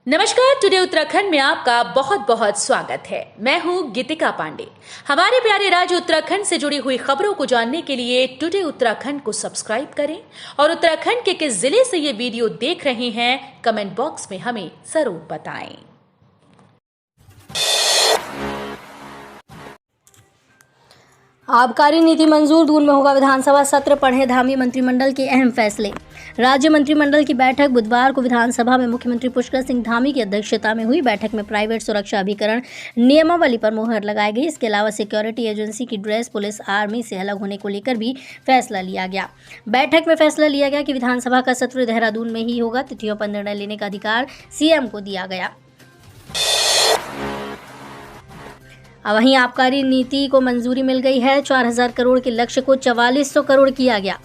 नमस्कार। टुडे उत्तराखंड में आपका बहुत बहुत स्वागत है। मैं हूं गीतिका पांडे। हमारे प्यारे राज्य उत्तराखंड से जुड़ी हुई खबरों को जानने के लिए टुडे उत्तराखंड को सब्सक्राइब करें और उत्तराखंड के किस जिले से ये वीडियो देख रहे हैं कमेंट बॉक्स में हमें जरूर बताएं। आबकारी नीति मंजूर, दून में होगा विधानसभा सत्र, पढ़े धामी मंत्रिमंडल के अहम फैसले। राज्य मंत्रिमंडल की बैठक बुधवार को विधानसभा में मुख्यमंत्री पुष्कर सिंह धामी की अध्यक्षता में हुई। बैठक में प्राइवेट सुरक्षा अभिकरण नियमावली पर मुहर लगाई गई। इसके अलावा सिक्योरिटी एजेंसी की ड्रेस पुलिस आर्मी से अलग होने को लेकर भी फैसला लिया गया। बैठक में फैसला लिया गया कि विधानसभा का सत्र देहरादून में ही होगा। तिथियों पर निर्णय लेने का अधिकार सीएम को दिया गया। वहीं आबकारी नीति को मंजूरी मिल गई है। 4000 करोड़ के लक्ष्य को 4400 करोड़ किया गया।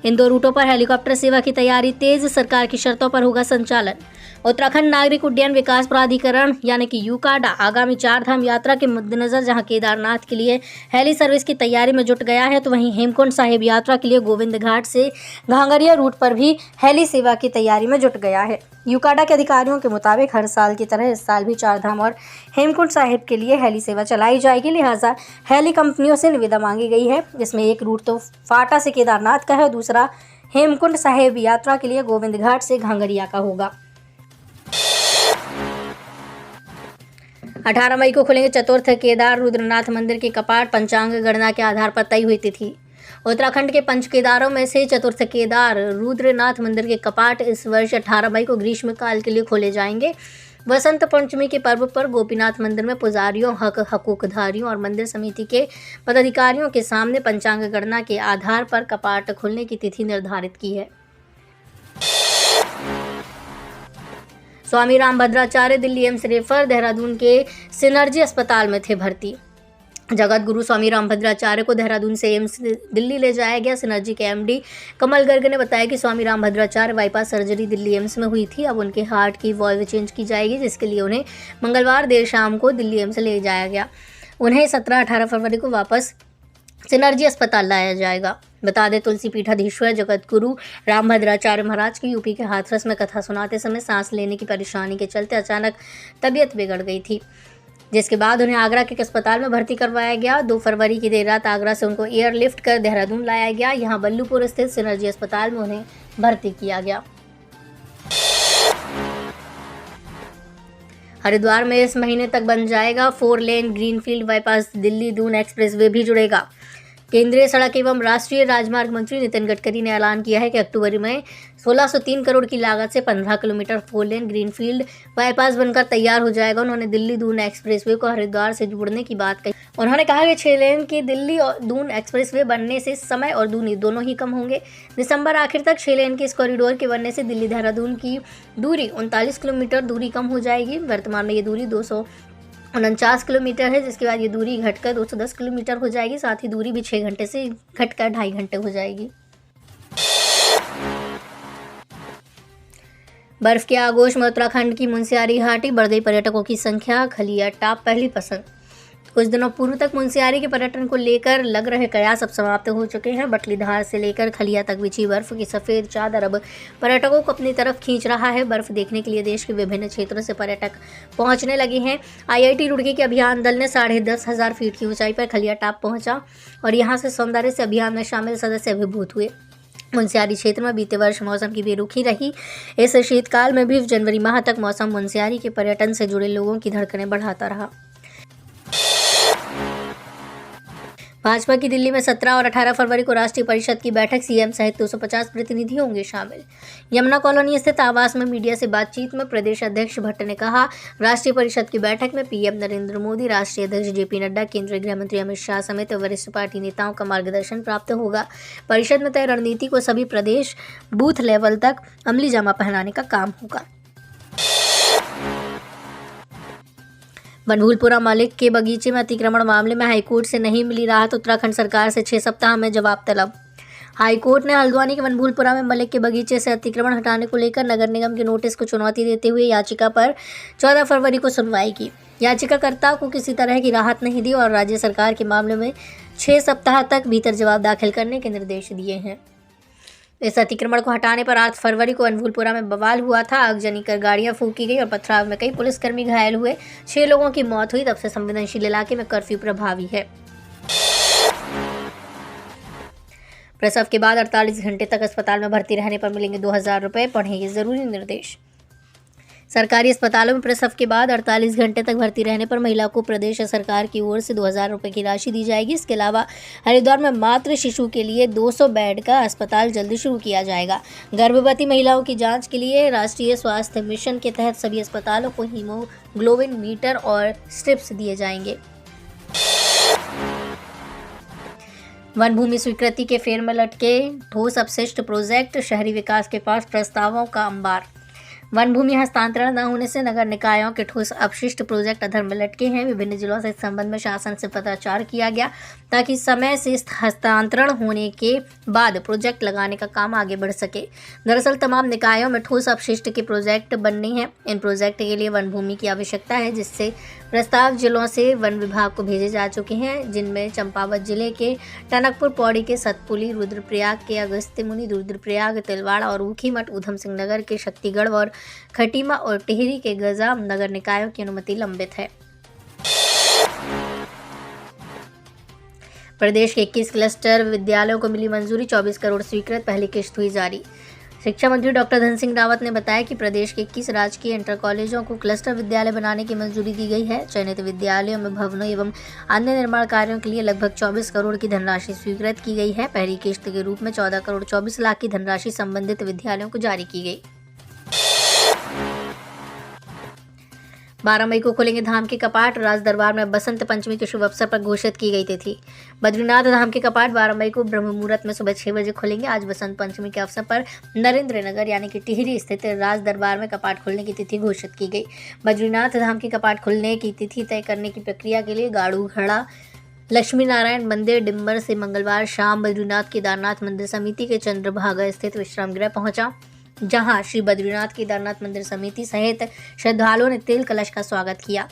इन दो रूटों पर हेलीकॉप्टर सेवा की तैयारी तेज, सरकार की शर्तों पर होगा संचालन। उत्तराखंड नागरिक उड्डयन विकास प्राधिकरण यानी कि यूकाडा आगामी 4 धाम यात्रा के मद्देनजर जहां केदारनाथ के लिए हेली सर्विस की तैयारी में जुट गया है, तो वहीं हेमकुंड साहिब यात्रा के लिए गोविंद घाट से घांगरिया रूट पर भी हेली सेवा की तैयारी में जुट गया है। यूकाडा के अधिकारियों के मुताबिक हर साल की तरह इस साल भी 4 धाम और हेमकुंड साहिब के लिए हेली सेवा चलाई जाएगी। लिहाजा हेली कंपनियों से निविदा मांगी गई है। इसमें एक रूट तो फाटा से केदारनाथ का है और दूसरा हेमकुंड साहिब यात्रा के लिए गोविंद घाट से घांगरिया का होगा। 18 मई को खुलेंगे चतुर्थ केदार रुद्रनाथ मंदिर के कपाट, पंचांग गणना के आधार पर तय हुई तिथि। उत्तराखंड के पंच केदारों में से चतुर्थ केदार रुद्रनाथ मंदिर के कपाट इस वर्ष 18 मई को ग्रीष्मकाल के लिए खोले जाएंगे। वसंत पंचमी के पर्व पर गोपीनाथ मंदिर में पुजारियों, हकूकधारियों और मंदिर समिति के पदाधिकारियों के सामने पंचांग गणना के आधार पर कपाट खुलने की तिथि निर्धारित की है। स्वामी रामभद्राचार्य दिल्ली एम्स रेफर, देहरादून के सिनर्जी अस्पताल में थे भर्ती। जगत गुरु स्वामी रामभद्राचार्य को देहरादून से एम्स दिल्ली ले जाया गया। सिनर्जी के एमडी कमल गर्ग ने बताया कि स्वामी रामभद्राचार्य बाईपास सर्जरी दिल्ली एम्स में हुई थी। अब उनके हार्ट की वॉल्व चेंज की जाएगी, जिसके लिए उन्हें मंगलवार देर शाम को दिल्ली एम्स ले जाया गया। उन्हें 17-18 फरवरी को वापस सिनर्जी अस्पताल लाया जाएगा। बता दें, तुलसी पीठाधीश्वर जगत गुरु रामभद्राचार्य महाराज की यूपी के हाथरस में कथा सुनाते समय सांस लेने की परेशानी के चलते अचानक तबीयत बिगड़ गई थी, जिसके बाद उन्हें आगरा के एक अस्पताल में भर्ती करवाया गया। 2 फरवरी की देर रात आगरा से उनको एयरलिफ्ट कर देहरादून लाया गया। यहां बल्लूपुर स्थित सिनर्जी अस्पताल में उन्हें भर्ती किया गया। हरिद्वार में इस महीने तक बन जाएगा 4 lane greenfield bypass, Delhi Doon expressway भी जुड़ेगा। केंद्रीय सड़क एवं राष्ट्रीय राजमार्ग मंत्री नितिन गडकरी ने ऐलान किया है कि अक्टूबर में 1603 करोड़ की लागत से 15 किलोमीटर 4 लेन ग्रीनफील्ड बाईपास बनकर तैयार हो जाएगा। उन्होंने दिल्ली दून एक्सप्रेसवे को हरिद्वार से जोड़ने की बात कही। उन्होंने कहा कि 6 लेन की दिल्ली और दून एक्सप्रेसवे बनने से समय और दूरी दोनों ही कम होंगे। दिसंबर आखिर तक 6 लेन के इस कॉरिडोर के बनने से दिल्ली देहरादून की दूरी 39 किलोमीटर दूरी कम हो जाएगी। वर्तमान में ये दूरी 249 किलोमीटर है, जिसके बाद ये दूरी घटकर 210 किलोमीटर हो जाएगी। साथ ही दूरी भी 6 घंटे से घटकर 2.5 घंटे हो जाएगी। बर्फ के आगोश में उत्तराखंड की मुनस्यारी घाटी, बढ़ गई पर्यटकों की संख्या, खलिया टाप पहली पसंद। कुछ दिनों पूर्व तक मुनस्यारी के पर्यटन को लेकर लग रहे कयास अब समाप्त हो चुके हैं। बटलीधार से लेकर खलिया तक बिछी बर्फ की सफ़ेद चादर अब पर्यटकों को अपनी तरफ खींच रहा है। बर्फ देखने के लिए देश के विभिन्न क्षेत्रों से पर्यटक पहुंचने लगे हैं। IIT रुड़की के अभियान दल ने 10,500 फीट की ऊंचाई पर खलिया टाप पहुंचा और यहां से सौंदर्य से अभियान में शामिल सदस्य अभिभूत हुए। मुनस्यारी क्षेत्र में बीते वर्ष मौसम की बेरुखी रही। इस शीतकाल में भी जनवरी माह तक मौसम मुनस्यारी के पर्यटन से जुड़े लोगों की धड़कनें बढ़ाता रहा। भाजपा की दिल्ली में 17 और 18 फरवरी को राष्ट्रीय परिषद की बैठक, सीएम सहित 250 प्रतिनिधि होंगे शामिल। यमुना कॉलोनी स्थित आवास में मीडिया से बातचीत में प्रदेश अध्यक्ष भट्ट ने कहा, राष्ट्रीय परिषद की बैठक में पीएम नरेंद्र मोदी, राष्ट्रीय अध्यक्ष JP नड्डा, केंद्रीय गृह मंत्री अमित शाह समेत वरिष्ठ पार्टी नेताओं का मार्गदर्शन प्राप्त होगा। परिषद में तय रणनीति को सभी प्रदेश बूथ लेवल तक अमली जामा पहनाने का काम होगा। बनभूलपुरा मलिक के बगीचे में अतिक्रमण मामले में हाईकोर्ट से नहीं मिली राहत, उत्तराखंड सरकार से 6 सप्ताह में जवाब तलब। हाईकोर्ट ने हल्द्वानी के बनभूलपुरा में मलिक के बगीचे से अतिक्रमण हटाने को लेकर नगर निगम के नोटिस को चुनौती देते हुए याचिका पर 14 फरवरी को सुनवाई की। याचिकाकर्ता को किसी तरह की राहत नहीं दी और राज्य सरकार के मामले में 6 सप्ताह तक भीतर जवाब दाखिल करने के निर्देश दिए हैं। इस अतिक्रमण को हटाने पर 8 फरवरी को अनभूलपुरा में बवाल हुआ था। आगजनी कर गाड़ियां फूकी गई और पथराव में कई पुलिसकर्मी घायल हुए। 6 लोगों की मौत हुई। तब से संवेदनशील इलाके में कर्फ्यू प्रभावी है। प्रसव के बाद 48 घंटे तक अस्पताल में भर्ती रहने पर मिलेंगे 2000 रुपये, पढ़ेंगे जरूरी निर्देश। सरकारी अस्पतालों में प्रसव के बाद 48 घंटे तक भर्ती रहने पर महिला को प्रदेश सरकार की ओर से 2000 रुपये की राशि दी जाएगी। इसके अलावा हरिद्वार में मातृ शिशु के लिए 200 बेड का अस्पताल जल्दी शुरू किया जाएगा। गर्भवती महिलाओं की जांच के लिए राष्ट्रीय स्वास्थ्य मिशन के तहत सभी अस्पतालों को हीमोग्लोबिन मीटर और स्ट्रिप्स दिए जाएंगे। वन भूमि स्वीकृति के फेर में लटके ठोस अपशिष्ट प्रोजेक्ट, शहरी विकास के पास प्रस्तावों का अंबार। वन भूमि हस्तांतरण न होने से नगर निकायों के ठोस अपशिष्ट प्रोजेक्ट अधर में लटके हैं। विभिन्न जिलों से इस संबंध में शासन से पत्राचार किया गया ताकि समय से हस्तांतरण होने के बाद प्रोजेक्ट लगाने का काम आगे बढ़ सके। दरअसल तमाम निकायों में ठोस अपशिष्ट के प्रोजेक्ट बनने हैं। इन प्रोजेक्ट के लिए वन भूमि की आवश्यकता है, जिससे प्रस्ताव जिलों से वन विभाग को भेजे जा चुके हैं, जिनमें चंपावत जिले के टनकपुर, पौड़ी के सतपुली, रुद्रप्रयाग के अगस्त्यमुनि, रुद्रप्रयाग, तिलवाड़ा और ऊखीमठ, ऊधम सिंह नगर के शक्तिगढ़ और खटीमा और टिहरी के गजा नगर निकायों की अनुमति लंबित है। प्रदेश के 21 क्लस्टर विद्यालयों को मिली मंजूरी, 24 करोड़ स्वीकृत, पहली किश्त हुई जारी। शिक्षा मंत्री डॉक्टर धन सिंह रावत ने बताया कि प्रदेश के 21 राजकीय इंटर कॉलेजों को क्लस्टर विद्यालय बनाने की मंजूरी दी गई है। चयनित विद्यालयों में भवनों एवं अन्य निर्माण कार्यों के लिए लगभग 24 करोड़ की धनराशि स्वीकृत की गई है। पहली किश्त के रूप में 14 करोड़ 24 लाख की धनराशि संबंधित विद्यालयों को जारी की गई। 12 मई को खुलेंगे धाम के कपाट, राज दरबार में बसंत पंचमी के शुभ अवसर पर घोषित की गई तिथि। बद्रीनाथ धाम के कपाट 12 मई को ब्रह्म मुहूर्त में सुबह 6 बजे खुलेंगे। आज बसंत पंचमी के अवसर पर नरेंद्र नगर यानी कि टिहरी स्थित राज दरबार में कपाट खुलने की तिथि घोषित की गई। बद्रीनाथ धाम के कपाट खुलने की तिथि तय करने की प्रक्रिया के लिए गाड़ू घड़ा लक्ष्मी नारायण मंदिर डिम्बर से मंगलवार शाम बद्रीनाथ केदारनाथ मंदिर समिति के चंद्रभागा स्थित विश्राम गृह पहुंचा, जहां श्री बद्रीनाथ केदारनाथ मंदिर समिति सहित श्रद्धालुओं ने तेल कलश का स्वागत किया।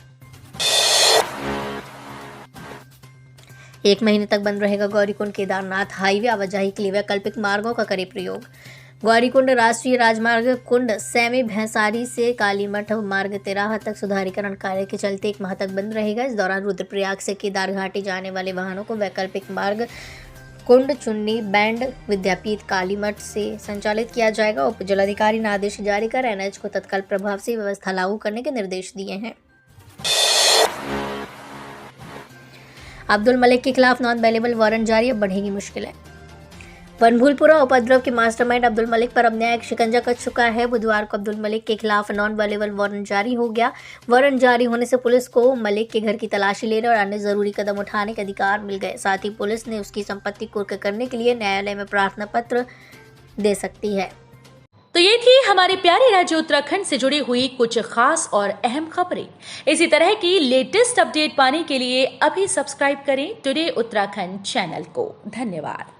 1 महीने तक बंद रहेगा गौरीकुंड केदारनाथ हाईवे, आवाजाही के लिए वैकल्पिक मार्गों का करे प्रयोग। गौरीकुंड राष्ट्रीय राजमार्ग कुंड सेमी भैंसारी से कालीमठ मार्ग तिराहा तक सुधारीकरण कार्य के चलते 1 माह तक बंद रहेगा। इस दौरान रुद्रप्रयाग से केदार घाटी जाने वाले वाहनों को वैकल्पिक मार्ग कुंड चुन्नी बैंड विद्यापीठ कालीमठ से संचालित किया जाएगा। उप जिलाधिकारी ने आदेश जारी कर एनएच को तत्काल प्रभाव से व्यवस्था लागू करने के निर्देश दिए हैं। अब्दुल मलिक के खिलाफ नॉन बेलेबल वारंट जारी, अब बढ़ेगी मुश्किलें। अनभूलपुरा उपद्रव के मास्टरमाइंड अब्दुल मलिक पर अब न्यायिक शिकंजा कस चुका है। बुधवार को अब्दुल मलिक के खिलाफ नॉन बेलेबल वारंट जारी हो गया। वारंट जारी होने से पुलिस को मलिक के घर की तलाशी लेने और अन्य जरूरी कदम उठाने के अधिकार मिल गए। साथ ही पुलिस ने उसकी संपत्ति कुर्क करने के लिए न्यायालय में प्रार्थना पत्र दे सकती है। तो ये थी हमारे प्यारे राज्य उत्तराखंड से जुड़ी हुई कुछ खास और अहम खबरें। इसी तरह की लेटेस्ट अपडेट पाने के लिए अभी सब्सक्राइब करें टुडे उत्तराखंड चैनल को। धन्यवाद।